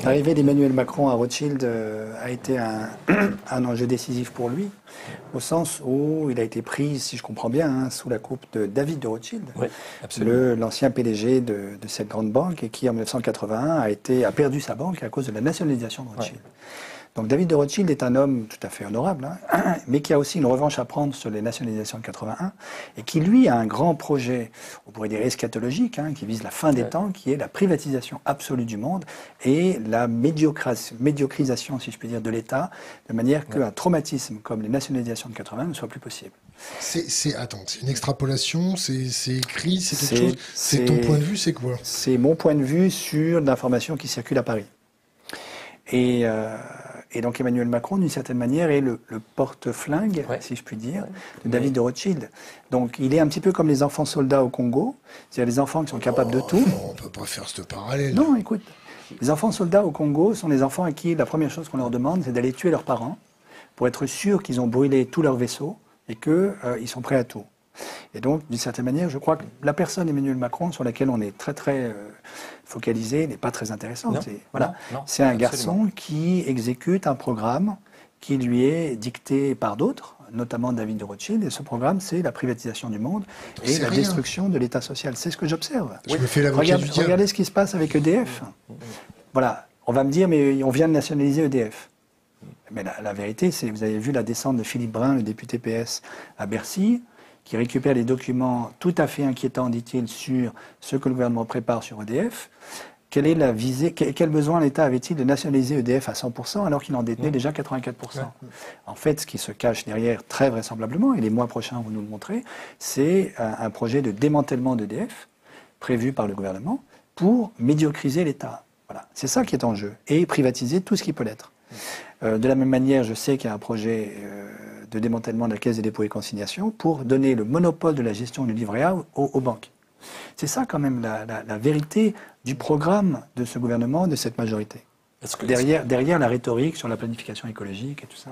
L'arrivée d'Emmanuel Macron à Rothschild a été un enjeu décisif pour lui, au sens où il a été pris, si je comprends bien, sous la coupe de David de Rothschild, Oui, absolument. l'ancien PDG de cette grande banque, et qui en 1981 a perdu sa banque à cause de la nationalisation de Rothschild. Ouais. Donc David de Rothschild est un homme tout à fait honorable, mais qui a aussi une revanche à prendre sur les nationalisations de 81, et qui lui a un grand projet, on pourrait dire eschatologique, qui vise la fin des temps, qui est la privatisation absolue du monde et la médiocrisation, si je puis dire, de l'État, de manière qu'un traumatisme comme les nationalisations de 81 ne soit plus possible. Attends, c'est une extrapolation, c'est écrit, c'est quelque chose. C'est ton point de vue, c'est quoi? C'est mon point de vue sur l'information qui circule à Paris. Et donc Emmanuel Macron, d'une certaine manière, est le porte-flingue, si je puis dire, de David de Rothschild. Donc il est un petit peu comme les enfants soldats au Congo, c'est-à-dire les enfants qui sont capables de tout. Non, on peut pas faire ce parallèle. Non, écoute, les enfants soldats au Congo sont les enfants à qui la première chose qu'on leur demande, c'est d'aller tuer leurs parents pour être sûr qu'ils ont brûlé tous leurs vaisseaux et qu'ils sont prêts à tout. Et donc, d'une certaine manière, je crois que la personne Emmanuel Macron, sur laquelle on est très focalisé, n'est pas très intéressante. C'est un garçon qui exécute un programme qui lui est dicté par d'autres, notamment David de Rothschild. Et ce programme, c'est la privatisation du monde et la destruction de l'État social. C'est ce que j'observe. Regardez ce qui se passe avec EDF. Voilà. On va me dire, mais on vient de nationaliser EDF. Mais la vérité, c'est, vous avez vu la descente de Philippe Brun, le député PS, à Bercy, qui récupère des documents tout à fait inquiétants, dit-il, sur ce que le gouvernement prépare sur EDF. Quelle est la visée, quel besoin l'État avait-il de nationaliser EDF à 100% alors qu'il en détenait déjà 84%? En fait, ce qui se cache derrière, très vraisemblablement, et les mois prochains vont nous le montrer, c'est un projet de démantèlement d'EDF prévu par le gouvernement pour médiocriser l'État. Voilà. C'est ça qui est en jeu. Et privatiser tout ce qui peut l'être. De la même manière, je sais qu'il y a un projet de démantèlement de la Caisse des dépôts et consignations pour donner le monopole de la gestion du livret A aux banques. C'est ça quand même la vérité du programme de ce gouvernement, de cette majorité. Derrière la rhétorique sur la planification écologique et tout ça.